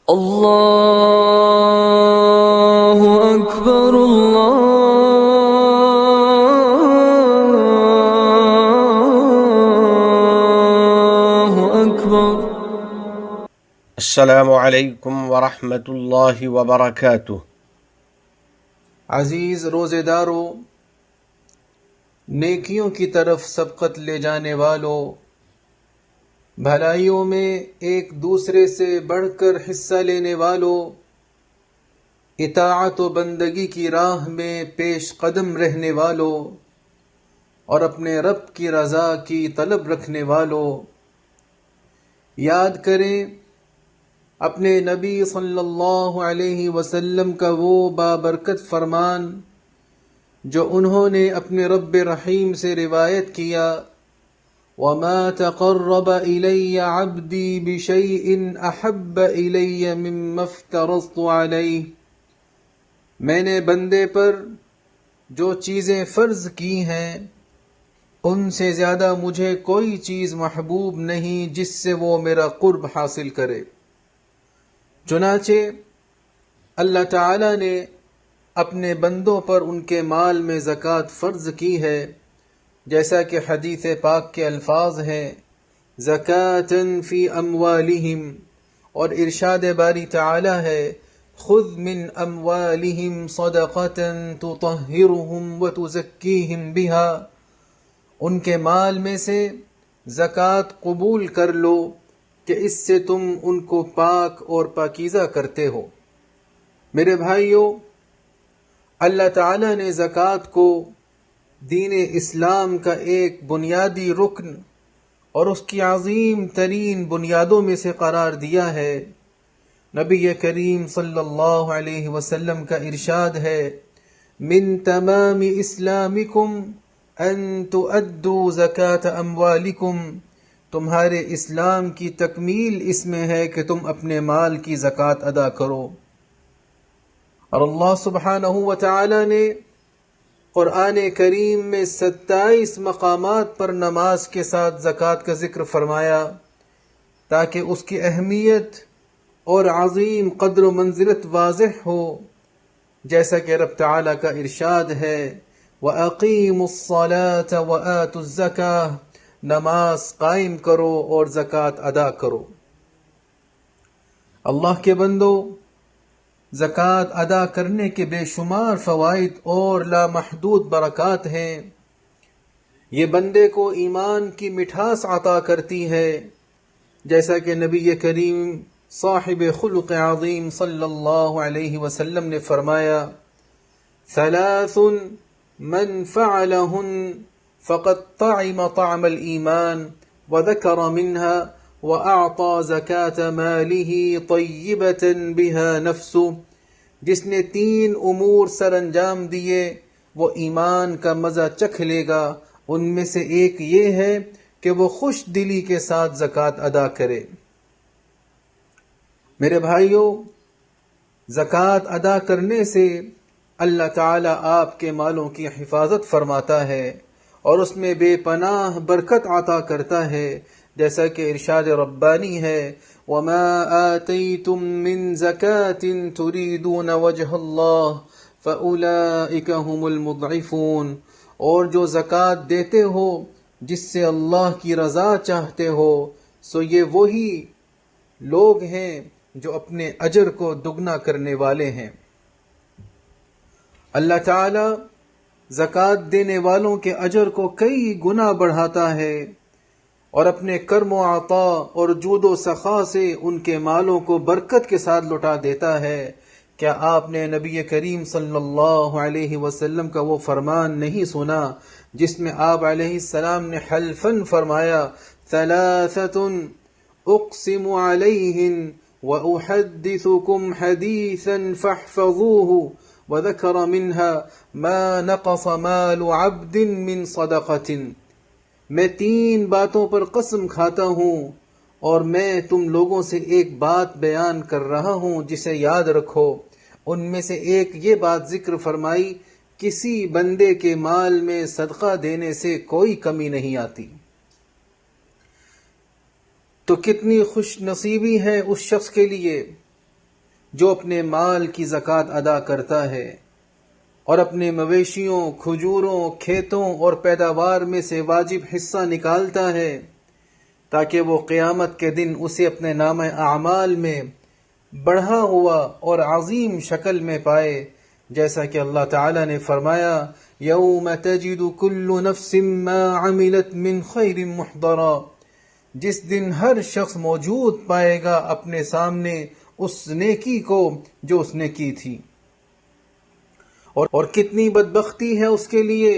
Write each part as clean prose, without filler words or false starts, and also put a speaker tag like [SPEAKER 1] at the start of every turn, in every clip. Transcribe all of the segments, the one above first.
[SPEAKER 1] اللہ اکبر اللہ اکبر۔
[SPEAKER 2] السلام علیکم ورحمۃ اللہ وبرکاتہ۔
[SPEAKER 3] عزیز روزے دارو، نیکیوں کی طرف سبقت لے جانے والوں، بھلائیوں میں ایک دوسرے سے بڑھ کر حصہ لینے والوں، اطاعت و بندگی کی راہ میں پیش قدم رہنے والوں اور اپنے رب کی رضا کی طلب رکھنے والوں، یاد کریں اپنے نبی صلی اللہ علیہ وسلم کا وہ بابرکت فرمان جو انہوں نے اپنے رب رحیم سے روایت کیا، وَمَا تَقَرَّبَ إِلَيَّ عَبْدِي بِشَيْءٍ أَحَبَّ إِلَيَّ مِمَّا افْتَرَضْتُ عَلَيْهِ۔ میں نے بندے پر جو چیزیں فرض کی ہیں ان سے زیادہ مجھے کوئی چیز محبوب نہیں جس سے وہ میرا قرب حاصل کرے۔ چنانچہ اللہ تعالی نے اپنے بندوں پر ان کے مال میں زکوٰۃ فرض کی ہے، جیسا کہ حدیث پاک کے الفاظ ہیں زکاۃً فی اموالہم، اور ارشاد باری تعالی ہے خذ من اموالہم صدقۃ تطہرہم وتزکیہم بہا، ان کے مال میں سے زکوٰۃ قبول کر لو کہ اس سے تم ان کو پاک اور پاکیزہ کرتے ہو۔ میرے بھائیو، اللہ تعالی نے زکوٰۃ کو دین اسلام کا ایک بنیادی رکن اور اس کی عظیم ترین بنیادوں میں سے قرار دیا ہے۔ نبی کریم صلی اللہ علیہ وسلم کا ارشاد ہے من تمام اسلامکم ان تؤدوا زکاۃ اموالکم، تمہارے اسلام کی تکمیل اس میں ہے کہ تم اپنے مال کی زکوٰۃ ادا کرو۔ اور اللہ سبحانہ و تعالی نے قرآن کریم میں 27 مقامات پر نماز کے ساتھ زکوٰۃ کا ذکر فرمایا تاکہ اس کی اہمیت اور عظیم قدر و منزلت واضح ہو، جیسا کہ رب تعالی کا ارشاد ہے وَأَقِيمُوا الصَّلَاةَ وَآتُوا الزَّكَاةَ، نماز قائم کرو اور زکوٰۃ ادا کرو۔ اللہ کے بندو، زکوٰۃ ادا کرنے کے بے شمار فوائد اور لامحدود برکات ہیں۔ یہ بندے کو ایمان کی مٹھاس عطا کرتی ہے، جیسا کہ نبی کریم صاحب خلق عظیم صلی اللہ علیہ وسلم نے فرمایا ثلاث من فعلہن فقد طعم طعم الایمان وذکر منها وَأَعْطَى زَكَاةَ مَالِهِ طَيِّبَةً بِهَا نَفْسُ، جس نے 3 امور سر انجام دیے وہ ایمان کا مزہ چکھ لے گا۔ ان میں سے ایک یہ ہے کہ وہ خوش دلی کے ساتھ زکوٰۃ ادا کرے۔ میرے بھائیو، زکوٰۃ ادا کرنے سے اللہ تعالی آپ کے مالوں کی حفاظت فرماتا ہے اور اس میں بے پناہ برکت عطا کرتا ہے، جیسا کہ ارشاد ربانی ہے وَمَا آتَيْتُم مِّن زَكَاةٍ تُرِيدُونَ وَجْهَ اللَّهِ فَأُولَئِكَ هُمُ الْمُضْعِفُونَ، اور جو زکوٰۃ دیتے ہو جس سے اللہ کی رضا چاہتے ہو سو یہ وہی لوگ ہیں جو اپنے اجر کو دگنا کرنے والے ہیں۔ اللہ تعالی زکوٰۃ دینے والوں کے اجر کو کئی گنا بڑھاتا ہے اور اپنے کرم و عطا اور جود و سخا سے ان کے مالوں کو برکت کے ساتھ لوٹا دیتا ہے۔ کیا آپ نے نبی کریم صلی اللہ علیہ وسلم کا وہ فرمان نہیں سنا جس میں آپ علیہ السلام نے حلفاً فرمایا ثلاثۃ اقسم علیہن وأحدثکم حدیثا فاحفظوہ وذکر منها ما نقص مال عبد من صدقۃ، میں 3 باتوں پر قسم کھاتا ہوں اور میں تم لوگوں سے ایک بات بیان کر رہا ہوں جسے یاد رکھو۔ ان میں سے ایک یہ بات ذکر فرمائی کسی بندے کے مال میں صدقہ دینے سے کوئی کمی نہیں آتی۔ تو کتنی خوش نصیبی ہے اس شخص کے لیے جو اپنے مال کی زکوٰۃ ادا کرتا ہے اور اپنے مویشیوں، کھجوروں، کھیتوں اور پیداوار میں سے واجب حصہ نکالتا ہے تاکہ وہ قیامت کے دن اسے اپنے نامہ اعمال میں بڑھا ہوا اور عظیم شکل میں پائے، جیسا کہ اللہ تعالی نے فرمایا یوم تجد کل نفس ما عملت من خیر محضرا، جس دن ہر شخص موجود پائے گا اپنے سامنے اس نیکی کو جو اس نے کی تھی۔ اور کتنی بدبختی ہے اس کے لیے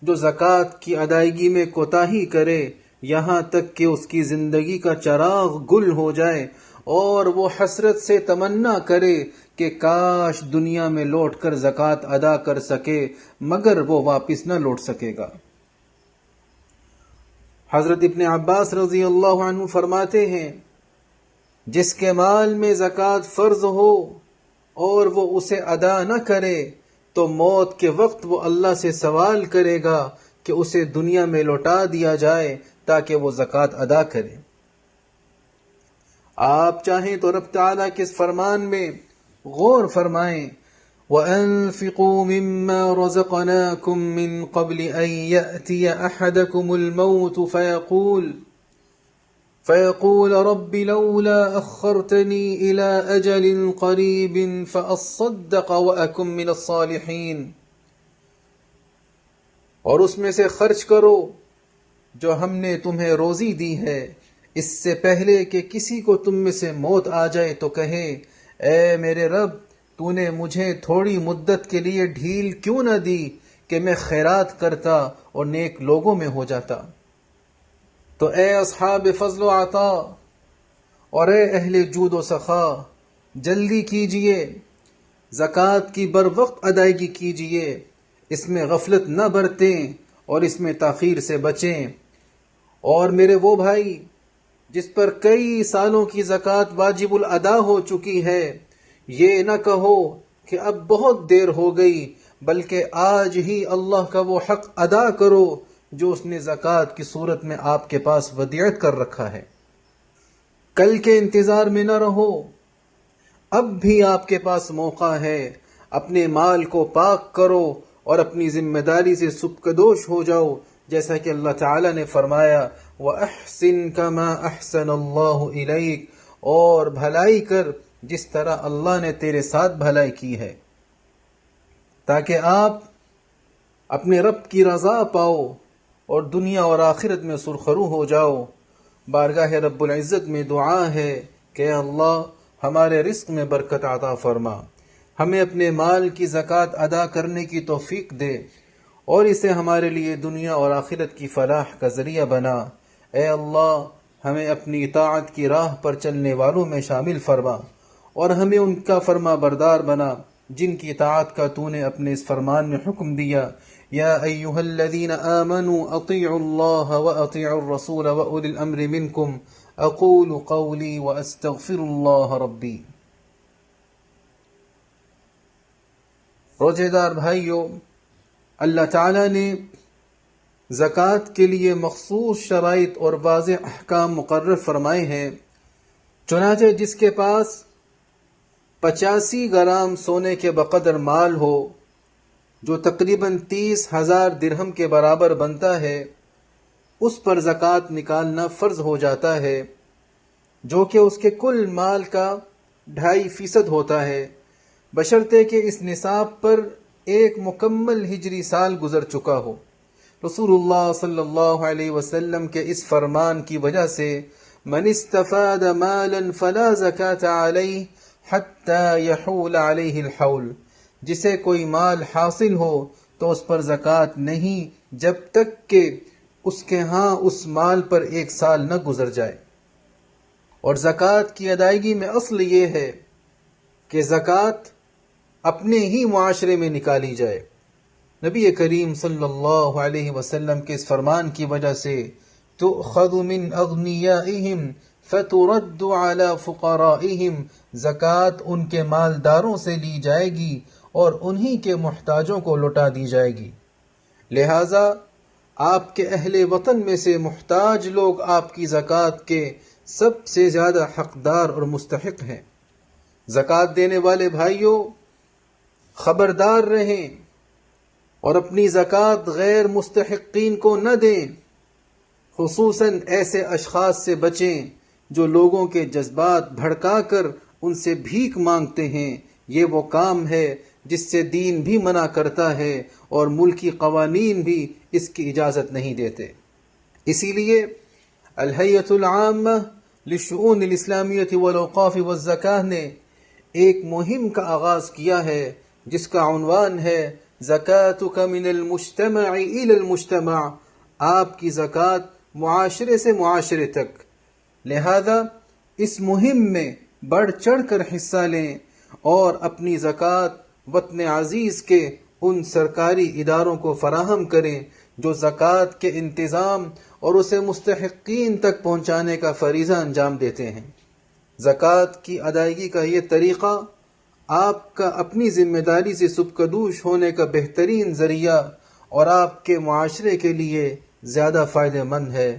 [SPEAKER 3] جو زکوٰۃ کی ادائیگی میں کوتاہی کرے، یہاں تک کہ اس کی زندگی کا چراغ گل ہو جائے اور وہ حسرت سے تمنا کرے کہ کاش دنیا میں لوٹ کر زکوٰۃ ادا کر سکے، مگر وہ واپس نہ لوٹ سکے گا۔ حضرت ابن عباس رضی اللہ عنہ فرماتے ہیں جس کے مال میں زکوٰۃ فرض ہو اور وہ اسے ادا نہ کرے تو موت کے وقت وہ اللہ سے سوال کرے گا کہ اسے دنیا میں لوٹا دیا جائے تاکہ وہ زکوٰۃ ادا کرے۔ آپ چاہیں تو رب تعالیٰ کے اس فرمان میں غور فرمائیں وَأَنفِقُوا مِمَّا رَزَقْنَاكُم مِّن قَبْلِ أَن يَأْتِيَ أَحَدَكُمُ الْمَوْتُ فَيَقُولَ رَبِّ لَوْلَا أَخَّرْتَنِي إِلَىٰ أَجَلٍ قَرِيبٍ فَأَصَّدَّقَ وَأَكُن مِّنَ الصَّالِحِينَ، اور اس میں سے خرچ کرو جو ہم نے تمہیں روزی دی ہے، اس سے پہلے کہ کسی کو تم میں سے موت آ جائے تو کہے اے میرے رب، تو نے مجھے تھوڑی مدت کے لیے ڈھیل کیوں نہ دی کہ میں خیرات کرتا اور نیک لوگوں میں ہو جاتا۔ تو اے اصحاب فضل و عطا اور اے اہل جود و سخا، جلدی کیجئے، زکوٰۃ کی بر وقت ادائیگی کیجئے، اس میں غفلت نہ برتیں اور اس میں تاخیر سے بچیں۔ اور میرے وہ بھائی جس پر کئی سالوں کی زکوٰۃ واجب الادا ہو چکی ہے، یہ نہ کہو کہ اب بہت دیر ہو گئی، بلکہ آج ہی اللہ کا وہ حق ادا کرو جو اس نے زکوٰۃ کی صورت میں آپ کے پاس ودیعت کر رکھا ہے۔ کل کے انتظار میں نہ رہو، اب بھی آپ کے پاس موقع ہے، اپنے مال کو پاک کرو اور اپنی ذمہ داری سے سبکدوش ہو جاؤ، جیسا کہ اللہ تعالیٰ نے فرمایا وَأَحْسِن كَمَا أَحْسَنَ اللَّهُ إِلَيْكَ، اور بھلائی کر جس طرح اللہ نے تیرے ساتھ بھلائی کی ہے، تاکہ آپ اپنے رب کی رضا پاؤ اور دنیا اور آخرت میں سرخرو ہو جاؤ۔ بارگاہ رب العزت میں دعا ہے کہ اے اللہ ہمارے رزق میں برکت عطا فرما، ہمیں اپنے مال کی زکوٰۃ ادا کرنے کی توفیق دے اور اسے ہمارے لیے دنیا اور آخرت کی فلاح کا ذریعہ بنا۔ اے اللہ ہمیں اپنی اطاعت کی راہ پر چلنے والوں میں شامل فرما اور ہمیں ان کا فرما بردار بنا جن کی اطاعت کا تو نے اپنے اس فرمان میں حکم دیا۔ یا ایھا الذین آمنوا اطیعوا اللہ واطیعوا الرسول واولی الامر منکم، اقول قولی واستغفر اللہ ربی۔ روزے دار بھائیو، اللہ تعالیٰ نے زکوٰۃ کے لیے مخصوص شرائط اور واضح احکام مقرر فرمائے ہیں، چنانچہ جس کے پاس 85 گرام سونے کے بقدر مال ہو جو تقریباً 30,000 درہم کے برابر بنتا ہے، اس پر زکوٰۃ نکالنا فرض ہو جاتا ہے، جو کہ اس کے کل مال کا 2.5% ہوتا ہے، بشرطے کہ اس نصاب پر ایک مکمل ہجری سال گزر چکا ہو۔ رسول اللہ صلی اللہ علیہ وسلم کے اس فرمان کی وجہ سے من استفاد مالا فلا زکاة علیہ حتی یحول علیہ الحول، جسے کوئی مال حاصل ہو تو اس پر زکوٰۃ نہیں جب تک کہ اس کے ہاں اس مال پر 1 سال نہ گزر جائے۔ اور زکوٰۃ کی ادائیگی میں اصل یہ ہے کہ زکوٰۃ اپنے ہی معاشرے میں نکالی جائے۔ نبی کریم صلی اللہ علیہ وسلم کے اس فرمان کی وجہ سے تؤخذ من اغنیائہم فترد علی فقرائہم، زکوٰۃ ان کے مالداروں سے لی جائے گی اور انہی کے محتاجوں کو لوٹا دی جائے گی۔ لہٰذا آپ کے اہل وطن میں سے محتاج لوگ آپ کی زکوٰۃ کے سب سے زیادہ حقدار اور مستحق ہیں۔ زکوٰۃ دینے والے بھائیوں، خبردار رہیں اور اپنی زکوٰۃ غیر مستحقین کو نہ دیں، خصوصاً ایسے اشخاص سے بچیں جو لوگوں کے جذبات بھڑکا کر ان سے بھیک مانگتے ہیں۔ یہ وہ کام ہے جس سے دین بھی منع کرتا ہے اور ملکی قوانین بھی اس کی اجازت نہیں دیتے۔ اسی لیے الہیئۃ العامہ للشؤون الاسلامیہ والاوقاف والزکاة نے ایک مہم کا آغاز کیا ہے جس کا عنوان ہے زکاتک من المجتمع الی المجتمع، آپ کی زکوٰۃ معاشرے سے معاشرے تک۔ لہذا اس مہم میں بڑھ چڑھ کر حصہ لیں اور اپنی زکوٰۃ وطن عزیز کے ان سرکاری اداروں کو فراہم کریں جو زکوٰۃ کے انتظام اور اسے مستحقین تک پہنچانے کا فریضہ انجام دیتے ہیں۔ زکوٰۃ کی ادائیگی کا یہ طریقہ آپ کا اپنی ذمہ داری سے سبکدوش ہونے کا بہترین ذریعہ اور آپ کے معاشرے کے لیے زیادہ فائدہ مند ہے۔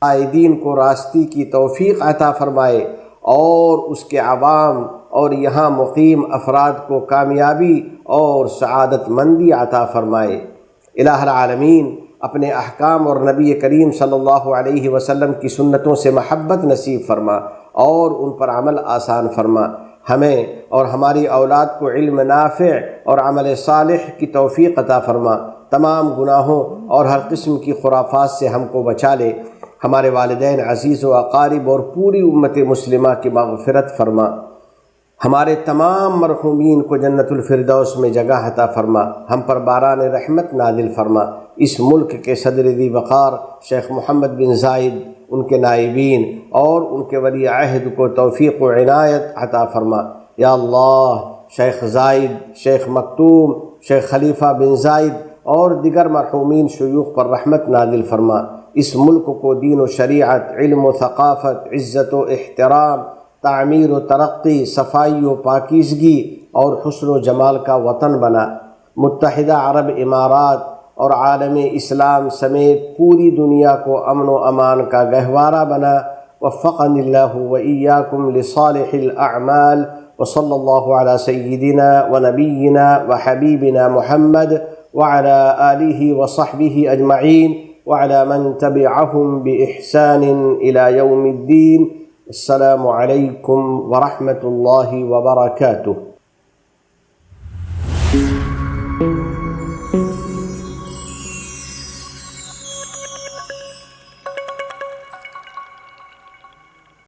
[SPEAKER 2] قائدین کو راستی کی توفیق عطا فرمائے اور اس کے عوام اور یہاں مقیم افراد کو کامیابی اور سعادت مندی عطا فرمائے۔ الہ العالمین اپنے احکام اور نبی کریم صلی اللہ علیہ وسلم کی سنتوں سے محبت نصیب فرما اور ان پر عمل آسان فرما۔ ہمیں اور ہماری اولاد کو علم نافع اور عمل صالح کی توفیق عطا فرما۔ تمام گناہوں اور ہر قسم کی خرافات سے ہم کو بچا لے۔ ہمارے والدین عزیز و اقارب اور پوری امت مسلمہ کی مغفرت فرما۔ ہمارے تمام مرحومین کو جنت الفردوس میں جگہ عطا فرما۔ ہم پر باران رحمت نازل فرما۔ اس ملک کے صدر ذی وقار شیخ محمد بن زائد، ان کے نائبین اور ان کے ولی عہد کو توفیق و عنایت عطا فرما۔ یا اللہ، شیخ زائد، شیخ مکتوم، شیخ خلیفہ بن زائد اور دیگر مرحومین شیوخ پر رحمت نازل فرما۔ اس ملک کو دین و شریعت، علم و ثقافت، عزت و احترام، تعمیر و ترقی، صفائی و پاکیزگی اور حسن و جمال کا وطن بنا۔ متحدہ عرب امارات اور عالم اسلام سمیت پوری دنیا کو امن و امان کا گہوارہ بنا۔ وفقنی اللہ و ایاکم لصالح الاعمال، وصلی اللہ علی سیدنا و نبینا و حبیبنا محمد وعلی آلہ وصحبہ اجمعین وعلى من تبعهم بإحسان إلى يوم الدين۔ السلام عليكم ورحمة الله وبركاته۔